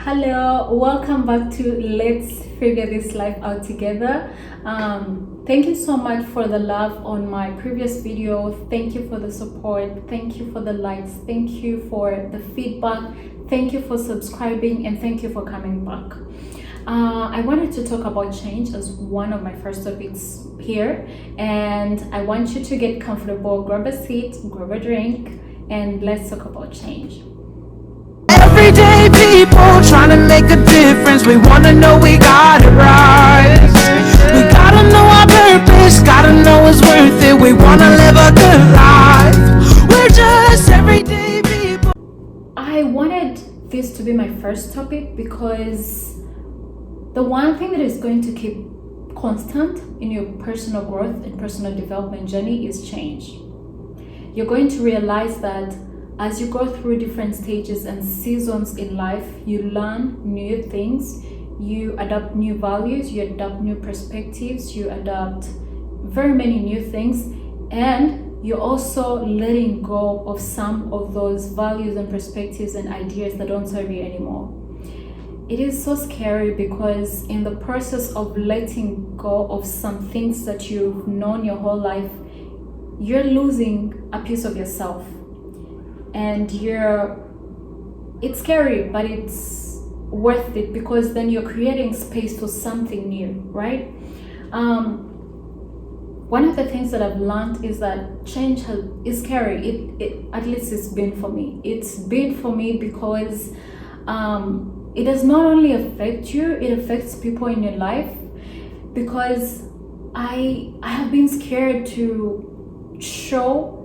Hello, welcome back to Let's Figure This Life Out Together. Thank you so much for the love on my previous video. Thank you for the support. Thank you for the likes. Thank you for the feedback. Thank you for subscribing and thank you for coming back. I wanted to talk about change as one of my first topics here, and I want you to get comfortable, grab a seat, grab a drink, and let's talk about change. Everyday people trying to make a difference. We wanna know we got it right. We gotta know our purpose, gotta know it's worth it. We wanna live a good life. We're just everyday people. I wanted this to be my first topic because the one thing that is going to keep constant in your personal growth and personal development journey is change. You're going to realize that as you go through different stages and seasons in life, you learn new things, you adopt new values, you adopt new perspectives, you adopt very many new things, and you're also letting go of some of those values and perspectives and ideas that don't serve you anymore. It is so scary because in the process of letting go of some things that you've known your whole life, you're losing a piece of yourself. And it's scary, but it's worth it because then you're creating space for something new, right? One of the things that I've learned is that change is scary. It at least it's been for me. It's been for me because it does not only affect you, it affects people in your life. Because I have been scared to show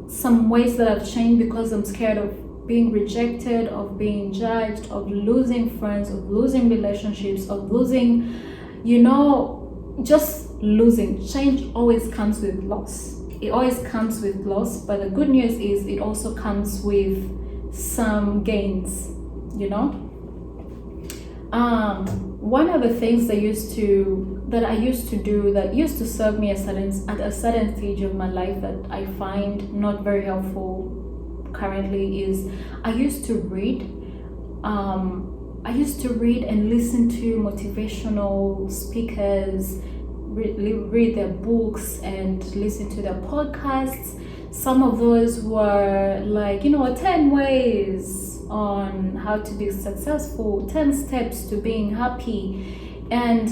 some ways that I've changed because I'm scared of being rejected, of being judged, of losing friends, of losing relationships, of losing, just losing. Change always comes with loss. It always comes with loss, but the good news is it also comes with some gains, One of the things that I used to do that used to serve me at a certain stage of my life that I find not very helpful currently is I used to read. I used to read and listen to motivational speakers, read their books and listen to their podcasts. Some of those were like, 10 ways on how to be successful, 10 steps to being happy. And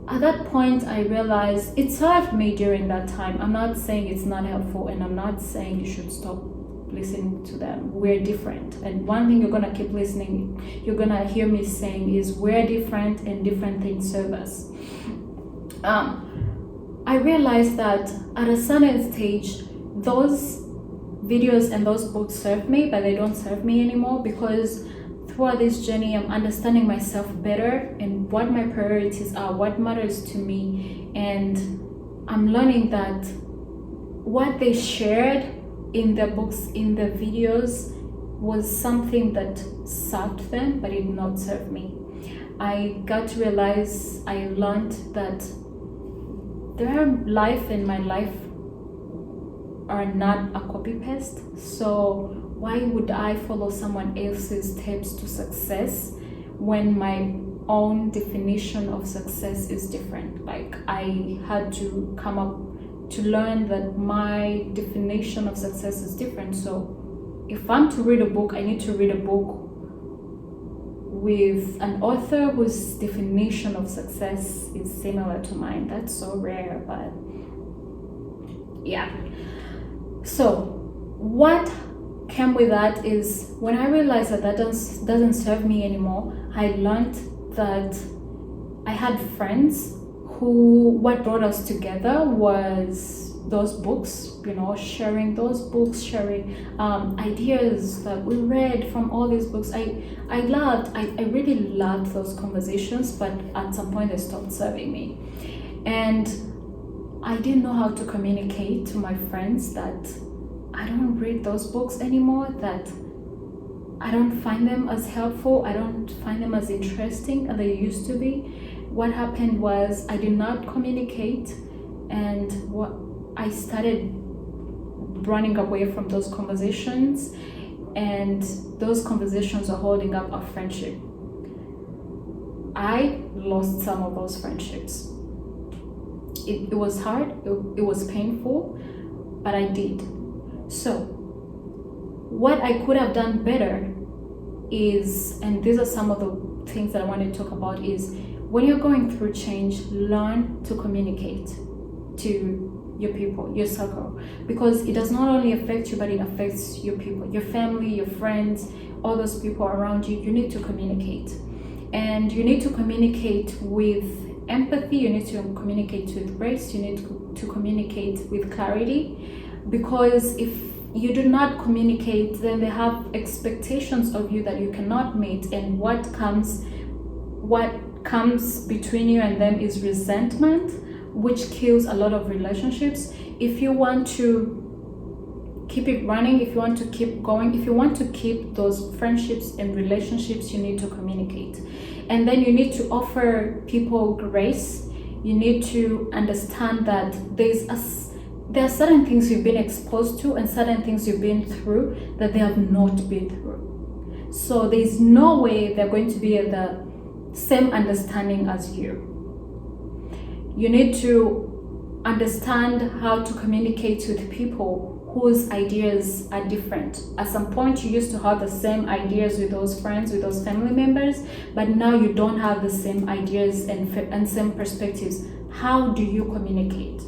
at that point, I realized it served me during that time. I'm not saying it's not helpful, and I'm not saying you should stop listening to them. We're different. And one thing you're going to keep listening, you're going to hear me saying is we're different and different things serve us. I realized that at a certain stage, those videos and those books serve me, but they don't serve me anymore because throughout this journey, I'm understanding myself better and what my priorities are, what matters to me. And I'm learning that what they shared in the books, in the videos, was something that served them, but it did not serve me. I got to realize, I learned that their life and my life are not a copy paste. So why would I follow someone else's steps to success when my own definition of success is different? Like, I had to come up to learn that my definition of success is different. So if I'm to read a book, I need to read a book with an author whose definition of success is similar to mine. That's so rare, but yeah. So what came with that is when I realized that doesn't serve me anymore, I learned that I had friends who, what brought us together was those books, sharing those books, sharing ideas that we read from all these books. I really loved those conversations, but at some point they stopped serving me. And I didn't know how to communicate to my friends that I don't read those books anymore, that I don't find them as helpful, I don't find them as interesting as they used to be. What happened was I did not communicate, and I started running away from those conversations, and those conversations are holding up our friendship. I lost some of those friendships. It was hard, it was painful, but I did. So what I could have done better is, and these are some of the things that I want to talk about, is when you're going through change, learn to communicate to your people, your circle, because it does not only affect you, but it affects your people, your family, your friends, all those people around you. You need to communicate, and you need to communicate with empathy, you need to communicate with grace, you need to communicate with clarity, because if you do not communicate, then they have expectations of you that you cannot meet, and what comes between you and them is resentment, which kills a lot of relationships. If you want to keep it running, if you want to keep going, if you want to keep those friendships and relationships, you need to communicate. And then you need to offer people grace. You need to understand that there are certain things you've been exposed to and certain things you've been through that they have not been through. So there's no way they're going to be at the same understanding as you. You need to understand how to communicate with people whose ideas are different. At some point you used to have the same ideas with those friends, with those family members, but now you don't have the same ideas and same perspectives. How do you communicate?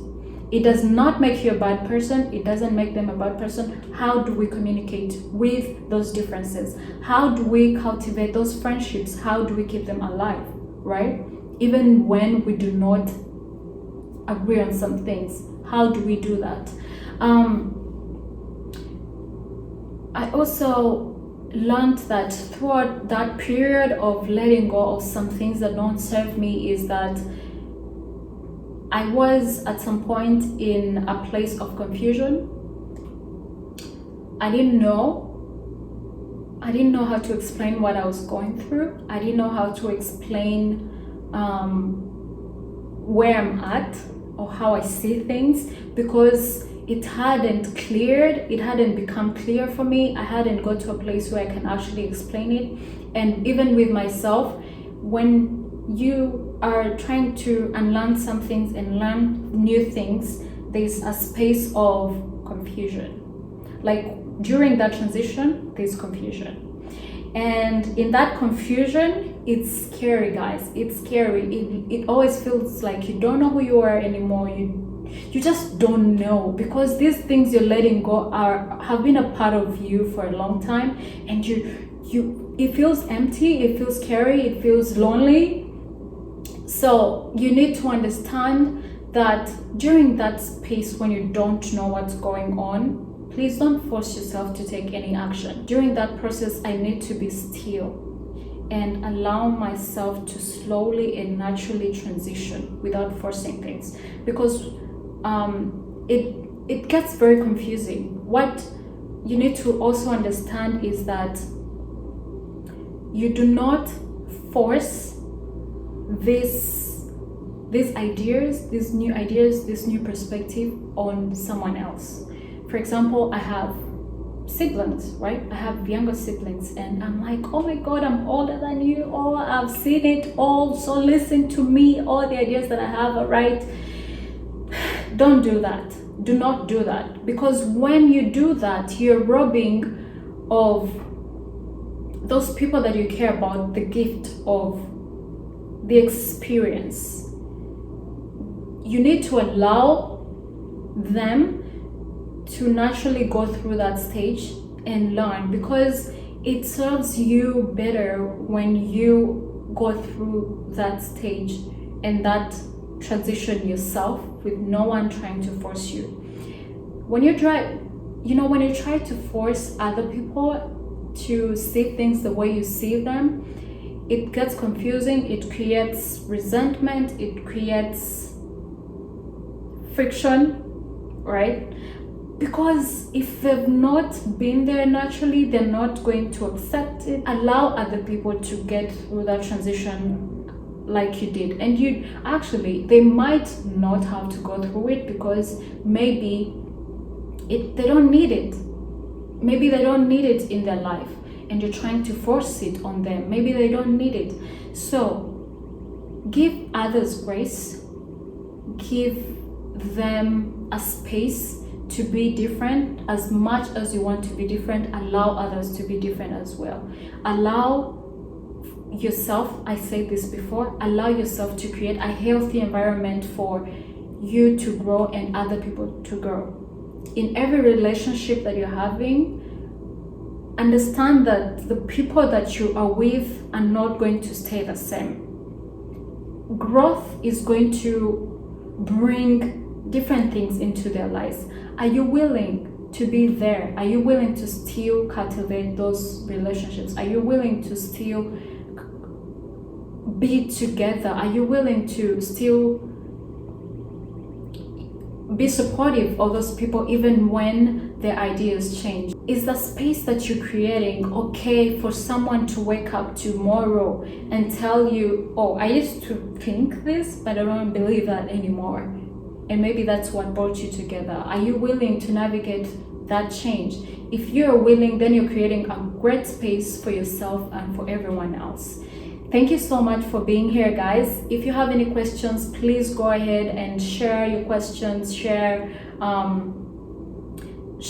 It does not make you a bad person. It doesn't make them a bad person. How do we communicate with those differences? How do we cultivate those friendships? How do we keep them alive, right? Even when we do not agree on some things, how do we do that? I also learned that throughout that period of letting go of some things that don't serve me is that I was at some point in a place of confusion. I didn't know how to explain what I was going through. I didn't know how to explain where I'm at or how I see things, because it hadn't become clear for me. I hadn't got to a place where I can actually explain it. And even with myself, when you are trying to unlearn some things and learn new things, there's a space of confusion. Like during that transition, there's confusion. And in that confusion, it's scary, guys. It's scary. It always feels like you don't know who you are anymore. You just don't know, because these things you're letting go have been a part of you for a long time, and it feels empty, it feels scary, it feels lonely. So you need to understand that during that space when you don't know what's going on, please don't force yourself to take any action. During that process, I need to be still and allow myself to slowly and naturally transition without forcing things, because it gets very confusing. What you need to also understand is that you do not force these ideas, these new perspective on someone else. For example, I have siblings, right? I have younger siblings, and I'm like, oh my god, I'm older than you, oh, I've seen it all, so listen to me, all the ideas that I have are right. Don't do that. Do not do that, because when you do that, you're robbing of those people that you care about the gift of the experience. You need to allow them to naturally go through that stage and learn, because it serves you better when you go through that stage and that transition yourself with no one trying to force you. When you try to force other people to see things the way you see them, it gets confusing, it creates resentment, it creates friction, right? Because if they've not been there naturally, they're not going to accept it. Allow other people to get through that transition like you did, and they might not have to go through it, because maybe they don't need it. Maybe they don't need it in their life, and you're trying to force it on them. Maybe they don't need it. So give others grace, give them a space to be different. As much as you want to be different, allow others to be different as well. Allow yourself, I said this before, allow yourself to create a healthy environment for you to grow and other people to grow. In every relationship that you're having, understand that the people that you are with are not going to stay the same. Growth is going to bring different things into their lives. Are you willing to be there? Are you willing to still cultivate those relationships? Are you willing to still be together? Are you willing to still be supportive of those people even when their ideas change? Is the space that you're creating okay for someone to wake up tomorrow and tell you, oh, I used to think this, but I don't believe that anymore? And maybe that's what brought you together. Are you willing to navigate that change? If you're willing, then you're creating a great space for yourself and for everyone else. Thank you so much for being here, guys. If you have any questions, please go ahead and share your questions, share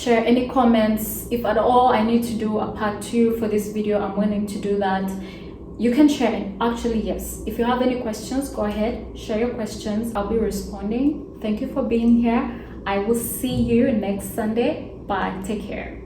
any comments. If at all I need to do a part 2 for this video, I'm willing to do that. You can share it. Actually, yes. If you have any questions, go ahead, share your questions. I'll be responding. Thank you for being here. I will see you next Sunday. Bye. Take care.